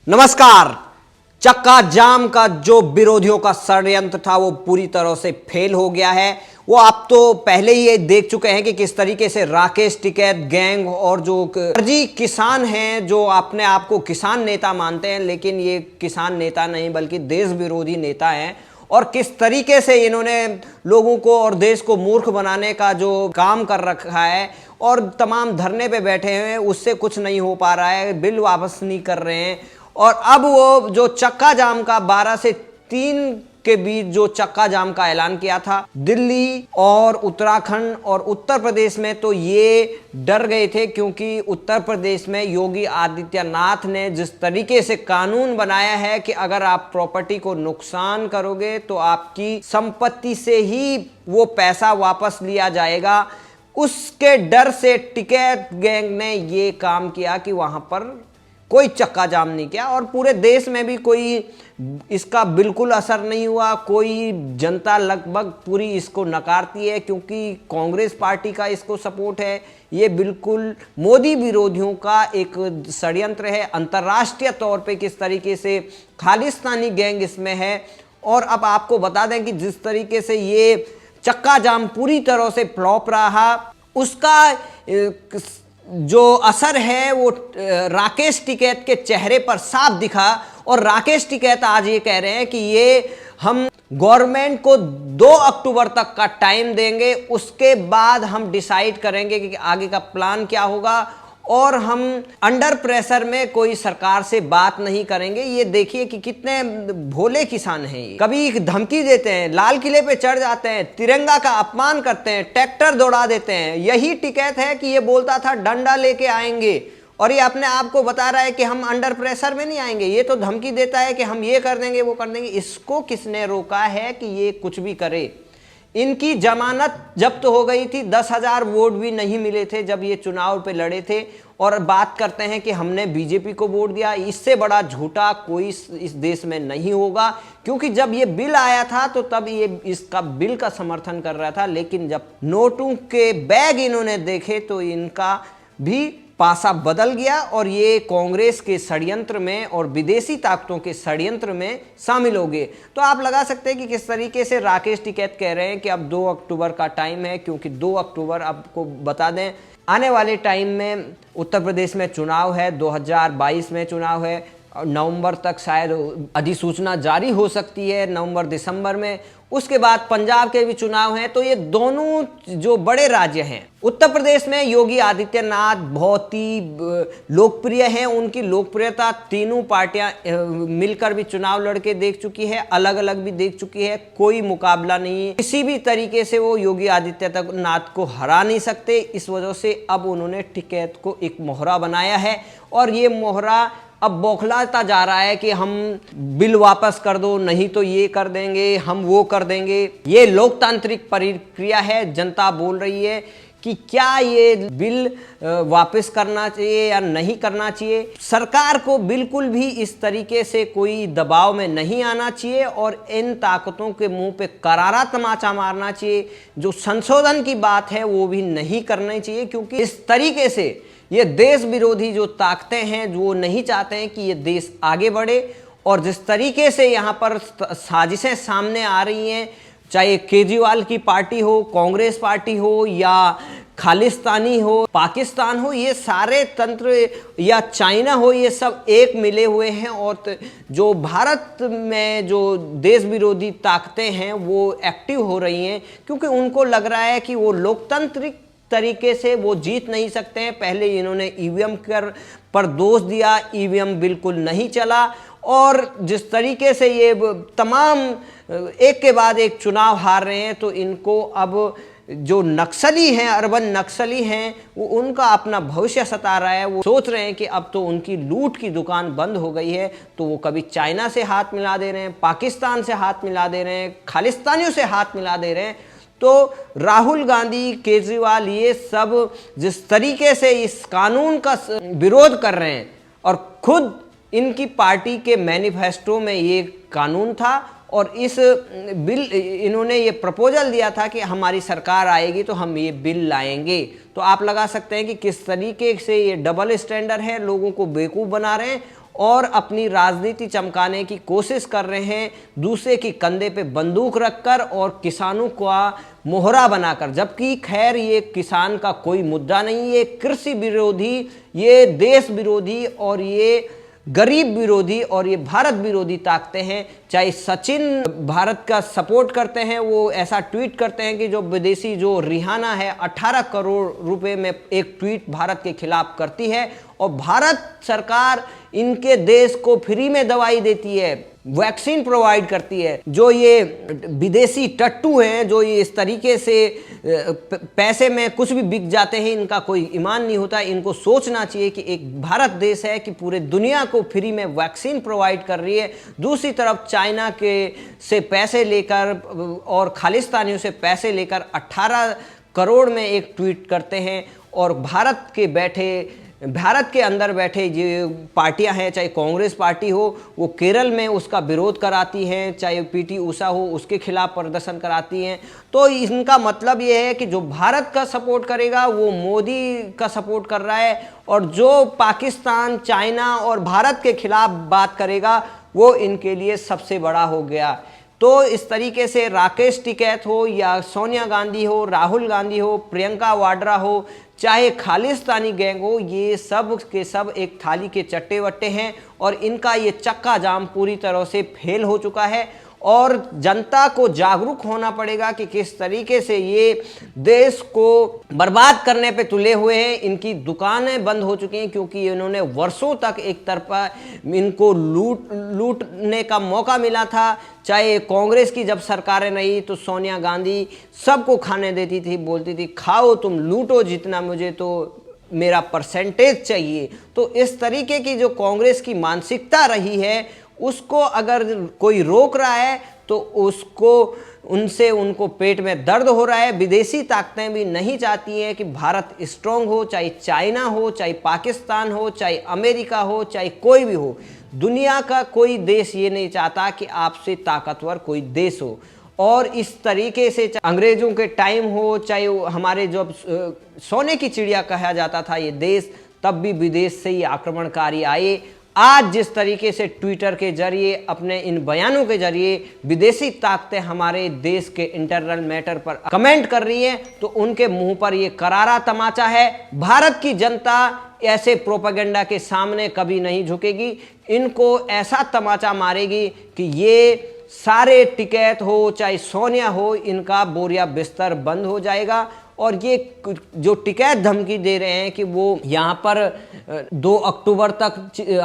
नमस्कार। चक्का जाम का जो विरोधियों का षड्यंत्र था वो पूरी तरह से फेल हो गया है। वो आप तो पहले ही ये देख चुके हैं कि किस तरीके से राकेश टिकैत गैंग और जो फर्जी किसान हैं, जो अपने आप को किसान नेता मानते हैं, लेकिन ये किसान नेता नहीं बल्कि देश विरोधी नेता हैं, और किस तरीके से इन्होंने लोगों को और देश को मूर्ख बनाने का जो काम कर रखा है, और तमाम धरने पे बैठे हैं, उससे कुछ नहीं हो पा रहा है, बिल वापस नहीं कर रहे हैं। और अब वो जो चक्का जाम का 12 से 3 के बीच जो चक्का जाम का ऐलान किया था, दिल्ली और उत्तराखंड और उत्तर प्रदेश में तो ये डर गए थे, क्योंकि उत्तर प्रदेश में योगी आदित्यनाथ ने जिस तरीके से कानून बनाया है कि अगर आप प्रॉपर्टी को नुकसान करोगे तो आपकी संपत्ति से ही वो पैसा वापस लिया जाएगा, उसके डर से टिकैत गैंग ने ये काम किया कि वहां पर कोई चक्का जाम नहीं किया। और पूरे देश में भी कोई इसका बिल्कुल असर नहीं हुआ। कोई जनता लगभग पूरी इसको नकारती है, क्योंकि कांग्रेस पार्टी का इसको सपोर्ट है। ये बिल्कुल मोदी विरोधियों का एक षड्यंत्र है। अंतर्राष्ट्रीय तौर पे किस तरीके से खालिस्तानी गैंग इसमें है। और अब आपको बता दें कि जिस तरीके से ये चक्का जाम पूरी तरह से फ्लॉप रहा, उसका जो असर है वो राकेश टिकैत के चेहरे पर साफ दिखा। और राकेश टिकैत आज ये कह रहे हैं कि ये हम गवर्नमेंट को 2 अक्टूबर तक का टाइम देंगे, उसके बाद हम डिसाइड करेंगे कि आगे का प्लान क्या होगा, और हम अंडर प्रेशर में कोई सरकार से बात नहीं करेंगे। ये देखिए कि कितने भोले किसान हैं। ये कभी धमकी देते हैं, लाल किले पे चढ़ जाते हैं, तिरंगा का अपमान करते हैं, ट्रैक्टर दौड़ा देते हैं। यही टिकैत है कि ये बोलता था डंडा लेके आएंगे, और ये अपने आप को बता रहा है कि हम अंडर प्रेशर में नहीं आएंगे। ये तो धमकी देता है कि हम ये कर देंगे, वो कर देंगे। इसको किसने रोका है कि ये कुछ भी करे? इनकी जमानत जब्त हो गई थी, 10,000 वोट भी नहीं मिले थे जब ये चुनाव पे लड़े थे, और बात करते हैं कि हमने बीजेपी को वोट दिया। इससे बड़ा झूठा कोई इस देश में नहीं होगा, क्योंकि जब ये बिल आया था तो तब ये इसका बिल का समर्थन कर रहा था, लेकिन जब नोटों के बैग इन्होंने देखे तो इनका भी पासा बदल गया, और ये कांग्रेस के षड्यंत्र में और विदेशी ताकतों के षड्यंत्र में शामिल हो गए। तो आप लगा सकते हैं कि किस तरीके से राकेश टिकैत कह रहे हैं कि अब 2 अक्टूबर का टाइम है, क्योंकि 2 अक्टूबर आपको बता दें आने वाले टाइम में उत्तर प्रदेश में चुनाव है, 2022 में चुनाव है, नवंबर तक शायद अधिसूचना जारी हो सकती है, नवंबर दिसंबर में। उसके बाद पंजाब के भी चुनाव हैं। तो ये दोनों जो बड़े राज्य हैं, उत्तर प्रदेश में योगी आदित्यनाथ बहुत ही लोकप्रिय हैं। उनकी लोकप्रियता तीनों पार्टियां मिलकर भी चुनाव लड़के देख चुकी है, अलग अलग भी देख चुकी है, कोई मुकाबला नहीं है। किसी भी तरीके से वो योगी आदित्यनाथ को हरा नहीं सकते। इस वजह से अब उन्होंने टिकैत को एक मोहरा बनाया है, और ये मोहरा अब बौखलाता जा रहा है कि हम बिल वापस कर दो, नहीं तो ये कर देंगे, हम वो कर देंगे। ये लोकतांत्रिक प्रक्रिया है। जनता बोल रही है कि क्या ये बिल वापस करना चाहिए या नहीं करना चाहिए। सरकार को बिल्कुल भी इस तरीके से कोई दबाव में नहीं आना चाहिए, और इन ताकतों के मुंह पे करारा तमाचा मारना चाहिए। जो संशोधन की बात है वो भी नहीं करनी चाहिए, क्योंकि इस तरीके से ये देश विरोधी जो ताकतें हैं वो नहीं चाहते हैं कि ये देश आगे बढ़े। और जिस तरीके से यहाँ पर साजिशें सामने आ रही हैं, चाहे केजरीवाल की पार्टी हो, कांग्रेस पार्टी हो, या खालिस्तानी हो, पाकिस्तान हो, ये सारे तंत्र, या चाइना हो, ये सब एक मिले हुए हैं। और जो भारत में जो देश विरोधी ताकतें हैं वो एक्टिव हो रही हैं, क्योंकि उनको लग रहा है कि वो लोकतांत्रिक तरीके से वो जीत नहीं सकते हैं। पहले इन्होंने ईवीएम पर दोष दिया, ईवीएम बिल्कुल नहीं चला, और जिस तरीके से ये तमाम एक के बाद एक चुनाव हार रहे हैं, तो इनको अब जो नक्सली हैं, अर्बन नक्सली हैं, वो उनका अपना भविष्य सता रहा है। वो सोच रहे हैं कि अब तो उनकी लूट की दुकान बंद हो गई है, तो वो कभी चाइना से हाथ मिला दे रहे हैं, पाकिस्तान से हाथ मिला दे रहे हैं, खालिस्तानियों से हाथ मिला दे रहे हैं। तो राहुल गांधी, केजरीवाल, ये सब जिस तरीके से इस कानून का विरोध कर रहे हैं, और खुद इनकी पार्टी के मैनिफेस्टो में ये कानून था, और इस बिल इन्होंने ये प्रपोजल दिया था कि हमारी सरकार आएगी तो हम ये बिल लाएंगे। तो आप लगा सकते हैं कि किस तरीके से ये डबल स्टैंडर्ड है, लोगों को बेवकूफ़ बना रहे हैं। और अपनी राजनीति चमकाने की कोशिश कर रहे हैं, दूसरे की कंधे पे बंदूक रखकर और किसानों का मोहरा बनाकर। जबकि खैर ये किसान का कोई मुद्दा नहीं, ये कृषि विरोधी, ये देश विरोधी और ये गरीब विरोधी और ये भारत विरोधी ताकतें हैं। चाहे सचिन भारत का सपोर्ट करते हैं, वो ऐसा ट्वीट करते हैं कि जो विदेशी जो रिहाना है 18 करोड़ रुपए में एक ट्वीट भारत के खिलाफ करती है और भारत सरकार इनके देश को फ्री में दवाई देती है, वैक्सीन प्रोवाइड करती है। जो ये विदेशी टट्टू हैं, जो ये इस तरीके से पैसे में कुछ भी बिक जाते हैं, इनका कोई ईमान नहीं होता। इनको सोचना चाहिए कि एक भारत देश है कि पूरे दुनिया को फ्री में वैक्सीन प्रोवाइड कर रही है, दूसरी तरफ चाइना के से पैसे लेकर और खालिस्तानियों से पैसे लेकर 18 करोड़ में एक ट्वीट करते हैं। और भारत के अंदर बैठे जो पार्टियां हैं, चाहे कांग्रेस पार्टी हो, वो केरल में उसका विरोध कराती हैं, चाहे पीटी उषा हो उसके खिलाफ प्रदर्शन कराती हैं। तो इनका मतलब ये है कि जो भारत का सपोर्ट करेगा वो मोदी का सपोर्ट कर रहा है, और जो पाकिस्तान, चाइना और भारत के खिलाफ बात करेगा वो इनके लिए सबसे बड़ा हो गया। तो इस तरीके से राकेश टिकैत हो या सोनिया गांधी हो, राहुल गांधी हो, प्रियंका वाड्रा हो, चाहे खालिस्तानी गैंग हो, ये सब के सब एक थाली के चट्टे वट्टे हैं और इनका ये चक्का जाम पूरी तरह से फेल हो चुका है। और जनता को जागरूक होना पड़ेगा कि किस तरीके से ये देश को बर्बाद करने पे तुले हुए हैं। इनकी दुकानें बंद हो चुकी हैं क्योंकि इन्होंने वर्षों तक एक तरफा इनको लूटने का मौका मिला था। चाहे कांग्रेस की जब सरकारें रही तो सोनिया गांधी सबको खाने देती थी, बोलती थी खाओ तुम, लूटो जितना, मुझे तो मेरा परसेंटेज चाहिए। तो इस तरीके की जो कांग्रेस की मानसिकता रही है, उसको अगर कोई रोक रहा है तो उनको पेट में दर्द हो रहा है। विदेशी ताकतें भी नहीं चाहती हैं कि भारत स्ट्रांग हो, चाहे चाइना हो, चाहे पाकिस्तान हो, चाहे अमेरिका हो, चाहे कोई भी हो। दुनिया का कोई देश ये नहीं चाहता कि आपसे ताकतवर कोई देश हो। और इस तरीके से अंग्रेजों के टाइम हो, चाहे हमारे जब सोने की चिड़िया कहा जाता था ये देश, तब भी विदेश से ही आक्रमणकारी आए। आज जिस तरीके से ट्विटर के जरिए, अपने इन बयानों के जरिए विदेशी ताकतें हमारे देश के इंटरनल मैटर पर कमेंट कर रही हैं, तो उनके मुंह पर यह करारा तमाचा है। भारत की जनता ऐसे प्रोपेगेंडा के सामने कभी नहीं झुकेगी। इनको ऐसा तमाचा मारेगी कि ये सारे टिकैत हो चाहे सोनिया हो, इनका बोरिया बिस्तर बंद हो जाएगा। और ये जो टिकैत धमकी दे रहे हैं कि वो यहाँ पर 2 अक्टूबर तक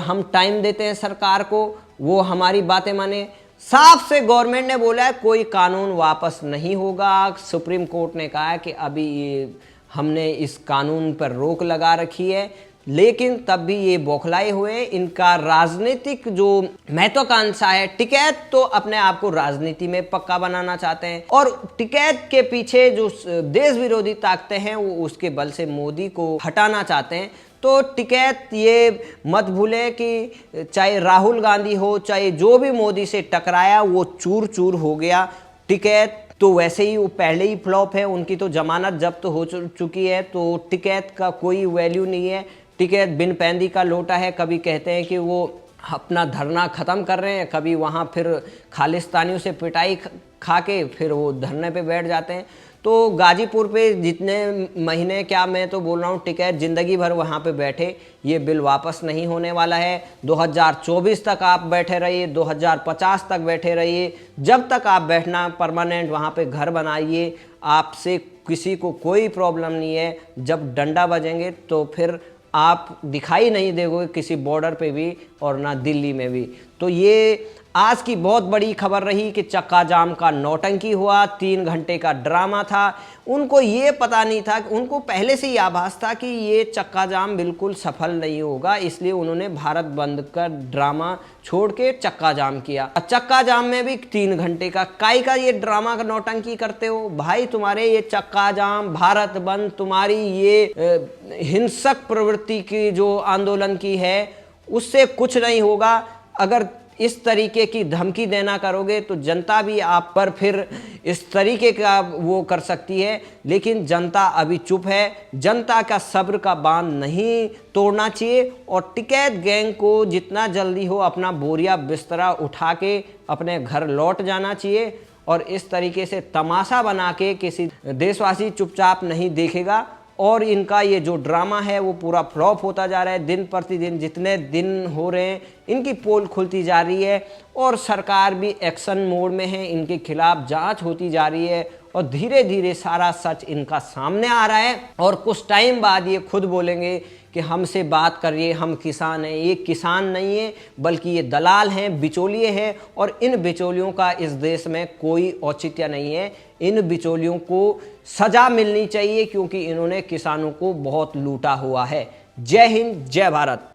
हम टाइम देते हैं सरकार को, वो हमारी बातें माने। साफ से गवर्नमेंट ने बोला है कोई कानून वापस नहीं होगा। सुप्रीम कोर्ट ने कहा है कि अभी हमने इस कानून पर रोक लगा रखी है, लेकिन तब भी ये बौखलाए हुए। इनका राजनीतिक जो महत्वाकांक्षा है, टिकैत तो अपने आप को राजनीति में पक्का बनाना चाहते हैं, और टिकैत के पीछे जो देश विरोधी ताकतें हैं वो उसके बल से मोदी को हटाना चाहते हैं। तो टिकैत ये मत भूलें कि चाहे राहुल गांधी हो, चाहे जो भी मोदी से टकराया वो चूर चूर हो गया। टिकैत तो वैसे ही वो पहले ही फ्लॉप है, उनकी तो जमानत जब्त हो चुकी है, तो टिकैत का कोई वैल्यू नहीं है। टिकैत बिन पैंदी का लोटा है। कभी कहते हैं कि वो अपना धरना ख़त्म कर रहे हैं, कभी वहाँ फिर खालिस्तानियों से पिटाई खा के फिर वो धरने पे बैठ जाते हैं। तो गाजीपुर पे जितने महीने, क्या मैं तो बोल रहा हूँ, टिकैत ज़िंदगी भर वहाँ पे बैठे, ये बिल वापस नहीं होने वाला है। 2024 तक आप बैठे रहिए, 2050 तक बैठे रहिए, जब तक आप बैठना परमानेंट वहाँ पे घर बनाइए, आपसे किसी को कोई प्रॉब्लम नहीं है। जब डंडा बजेंगे तो फिर आप दिखाई नहीं देंगे किसी बॉर्डर पे भी, और ना दिल्ली में भी। तो ये आज की बहुत बड़ी खबर रही कि चक्का जाम का नौटंकी हुआ, 3 घंटे का ड्रामा था। उनको ये पता नहीं था, उनको पहले से ही आभास था कि ये चक्का जाम बिल्कुल सफल नहीं होगा, इसलिए उन्होंने भारत बंद का ड्रामा छोड़ के चक्का जाम किया। चक्का जाम में भी 3 घंटे का काई का ये ड्रामा का नौटंकी करते हो भाई। तुम्हारे ये चक्का जाम, भारत बंद, तुम्हारी ये हिंसक प्रवृत्ति की जो आंदोलन की है, उससे कुछ नहीं होगा। अगर इस तरीके की धमकी देना करोगे तो जनता भी आप पर फिर इस तरीके का वो कर सकती है। लेकिन जनता अभी चुप है, जनता का सब्र का बांध नहीं तोड़ना चाहिए और टिकैत गैंग को जितना जल्दी हो अपना बोरिया बिस्तरा उठा के अपने घर लौट जाना चाहिए। और इस तरीके से तमाशा बना के किसी देशवासी चुपचाप नहीं देखेगा और इनका ये जो ड्रामा है वो पूरा फ्लॉप होता जा रहा है। दिन प्रतिदिन जितने दिन हो रहे हैं इनकी पोल खुलती जा रही है और सरकार भी एक्शन मोड में है, इनके खिलाफ जांच होती जा रही है और धीरे धीरे सारा सच इनका सामने आ रहा है। और कुछ टाइम बाद ये खुद बोलेंगे कि हमसे बात करिए, हम किसान हैं। ये किसान नहीं है बल्कि ये दलाल हैं, बिचौलिए हैं और इन बिचौलियों का इस देश में कोई औचित्य नहीं है। इन बिचौलियों को सजा मिलनी चाहिए क्योंकि इन्होंने किसानों को बहुत लूटा हुआ है। जय हिंद, जय भारत।